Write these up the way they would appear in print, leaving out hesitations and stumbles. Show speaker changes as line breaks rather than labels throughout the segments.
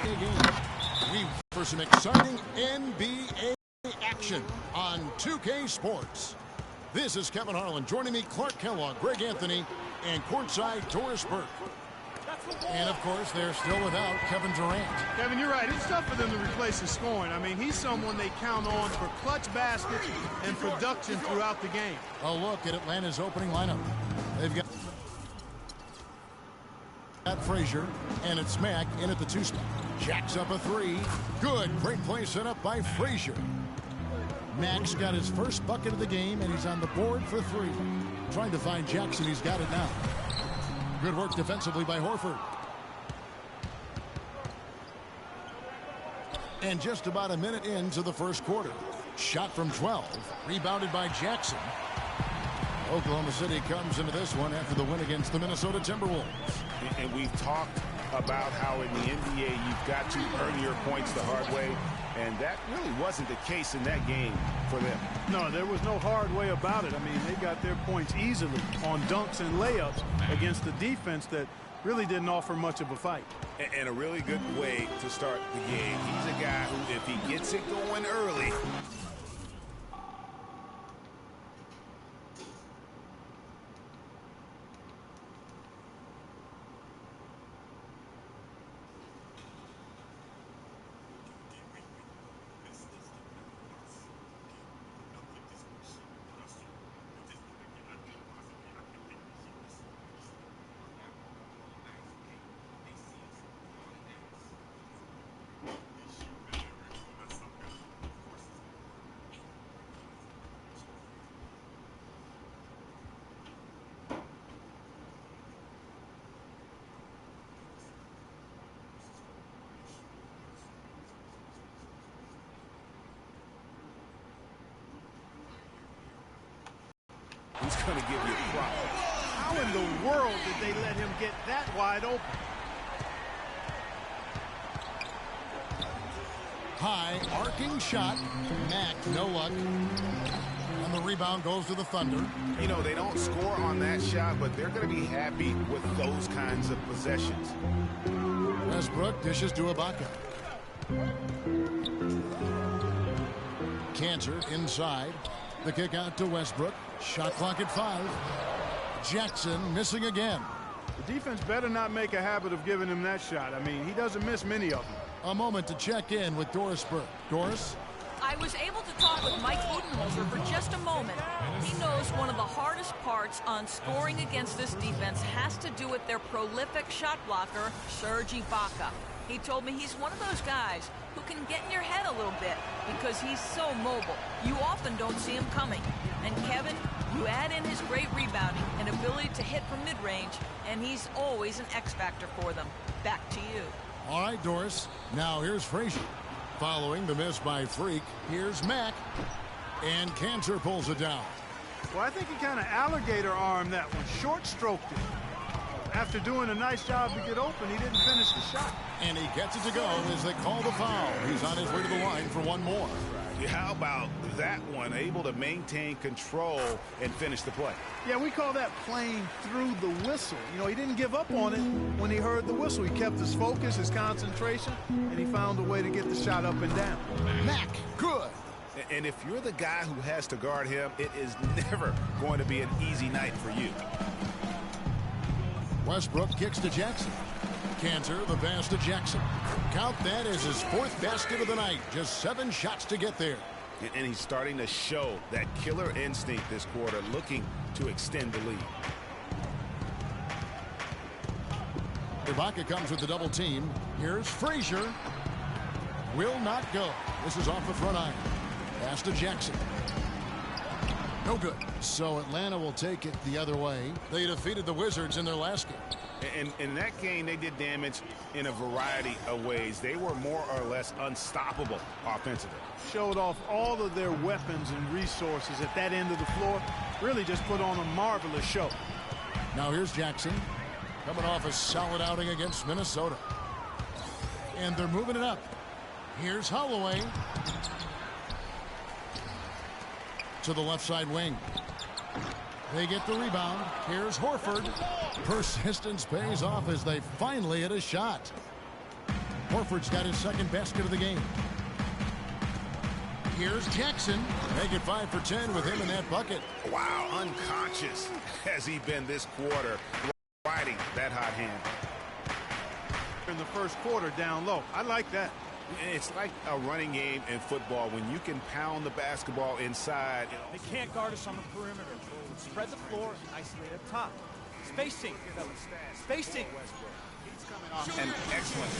NBA game. We for some exciting NBA action on 2K Sports. This is Kevin Harlan. Joining me, Clark Kellogg, Greg Anthony, and courtside Doris Burke. And, of course, they're still without Kevin Durant.
Kevin, you're right. It's tough for them to replace his scoring. I mean, he's someone they count on for clutch baskets and production throughout the game.
A look at Atlanta's opening lineup. They've got Frazier, and it's Mack in at the two-spot. Jacks up a three. Good. Great play set up by Frazier. Mack's got his first bucket of the game, and he's on the board for three. Trying to find Jackson. He's got it now. Good work defensively by Horford. And just about a minute into the first quarter. Shot from 12. Rebounded by Jackson. Oklahoma City comes into this one after the win against the Minnesota Timberwolves.
And we've talked about how in the NBA you've got to earn your points the hard way. And that really wasn't the case in that game for them.
No, there was no hard way about it. I mean, they got their points easily on dunks and layups against the defense that really didn't offer much of a fight.
And a really good way to start the game. He's a guy who, if he gets it going early, he's going to give you a problem.
How in the world did they let him get that wide open?
High arcing shot. Mack, no luck. And the rebound goes to the Thunder.
You know, they don't score on that shot, but they're going to be happy with those kinds of possessions.
Westbrook dishes to Ibaka. Cantor inside. The kick out to Westbrook. Shot clock at 5. Jackson missing again.
The defense better not make a habit of giving him that shot. I mean, he doesn't miss many of them.
A moment to check in with Doris Burke. Doris?
I was able to talk with Mike Budenholzer for just a moment. He knows one of the hardest parts on scoring against this defense has to do with their prolific shot blocker, Serge Ibaka. He told me he's one of those guys who can get in your head a little bit because he's so mobile. You often don't see him coming. And Kevin, you add in his great rebounding and ability to hit from mid-range, and he's always an X-factor for them. Back to you.
All right, Doris. Now here's Frazier. Following the miss by Freak, here's Mack. And Cantor pulls it down.
Well, I think he kind of alligator-armed that one, short-stroked it. After doing a nice job to get open, he didn't finish the shot.
And he gets it to go as they call the foul. He's on his way to the line for one more.
How about that one? Able to maintain control and finish the play.
Yeah, we call that playing through the whistle. You know, he didn't give up on it when he heard the whistle. He kept his focus, his concentration, and he found a way to get the shot up and down.
Mack, good.
And if you're the guy who has to guard him, it is never going to be an easy night for you.
Westbrook kicks to Jackson. Cantor, the pass to Jackson. Count that as his 4th basket of the night. Just 7 shots to get there.
And he's starting to show that killer instinct this quarter, looking to extend the lead.
Ibaka comes with the double team. Here's Frazier. Will not go. This is off the front iron. Pass to Jackson. No good. So Atlanta will take it the other way. They defeated the Wizards in their last game.
And in that game, they did damage in a variety of ways. They were more or less unstoppable offensively.
Showed off all of their weapons and resources at that end of the floor. Really just put on a marvelous show.
Now here's Jackson. Coming off a solid outing against Minnesota. And they're moving it up. Here's Holloway. To the left side wing. They get the rebound. Here's Horford. Persistence pays off as they finally hit a shot. Horford's got his second basket of the game. Here's Jackson. Make it 5 for 10 with him in that bucket.
Wow, unconscious has he been this quarter, riding that hot hand.
In the first quarter down low. I like that.
It's like a running game in football when you can pound the basketball inside.
They can't guard us on the perimeter. Spread the floor and isolate up top. Spacing. Spacing.
An excellent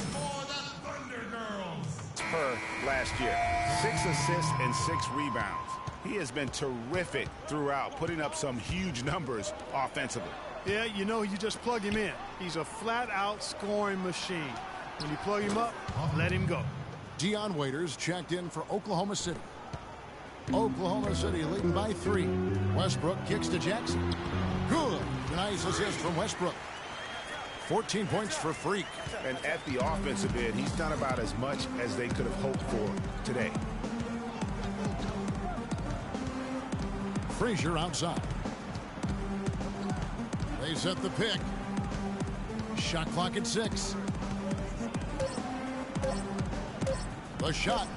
per last year. 6 assists and 6 rebounds. He has been terrific throughout, putting up some huge numbers offensively.
Yeah, you know, you just plug him in. He's a flat-out scoring machine. When you plug him up, let him go.
Dion Waiters checked in for Oklahoma City. Oklahoma City leading by 3. Westbrook kicks to Jackson. Good. Nice assist from Westbrook. 14 points for Freak.
And at the offensive end, he's done about as much as they could have hoped for today.
Frazier outside. They set the pick. Shot clock at 6. The shot.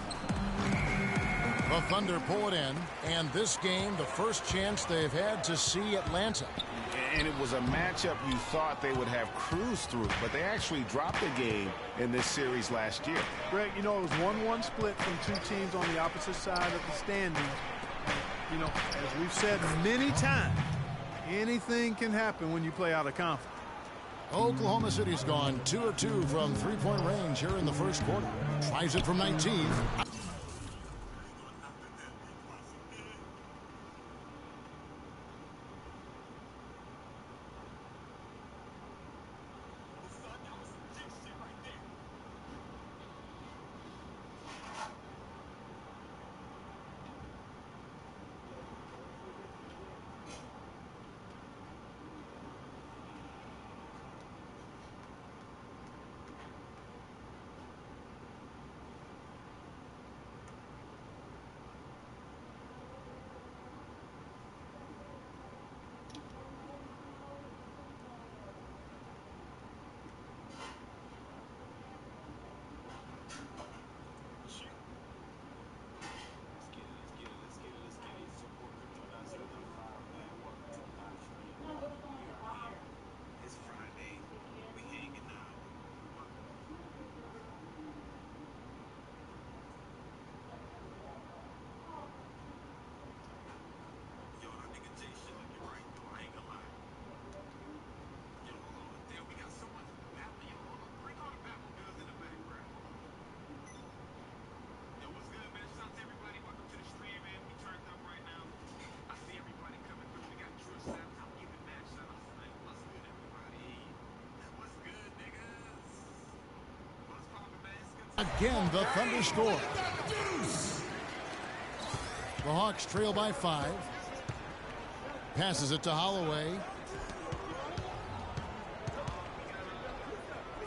The Thunder pull it in, and this game, the first chance they've had to see Atlanta.
And it was a matchup you thought they would have cruised through, but they actually dropped the game in this series last year.
Greg, you know, it was 1-1 split from 2 teams on the opposite side of the standings. You know, as we've said many times, anything can happen when you play out of conference.
Oklahoma City's gone 2 of 2 from three-point range here in the first quarter. Tries it from 19. Again, the Thunder score. The Hawks trail by 5. Passes it to Holloway.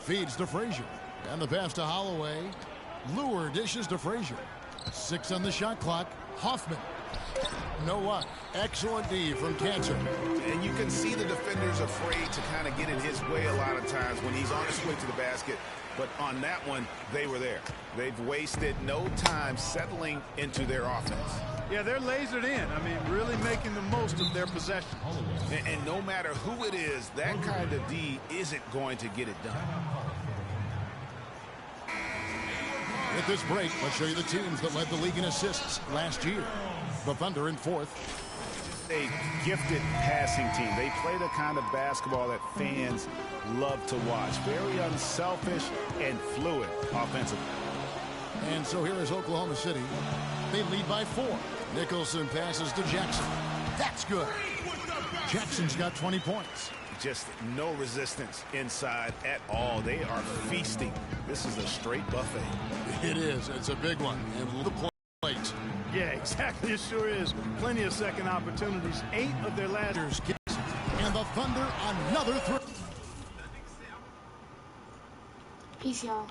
Feeds to Frazier. And the pass to Holloway. Lure dishes to Frazier. 6 on the shot clock. Hoffman. No luck. Excellent D from Cantor.
And you can see the defenders afraid to kind of get in his way a lot of times when he's on his way to the basket. But on that one, they were there. They've wasted no time settling into their offense.
Yeah, they're lasered in. I mean, really making the most of their possession.
And no matter who it is, that kind of D isn't going to get it done.
With this break, let's show you the teams that led the league in assists last year. The Thunder in 4th.
A gifted passing team. They play the kind of basketball that fans love to watch. Very unselfish and fluid offensively.
And so here is Oklahoma City. They lead by 4. Nicholson passes to Jackson. That's good. Jackson's got 20 points.
Just no resistance inside at all. They are feasting. This is a straight buffet.
It is. It's a big one. And the plate.
Yeah, exactly. It sure is. Plenty of second opportunities. 8 of their last
kicks. And the Thunder another 3.
Peace, y'all.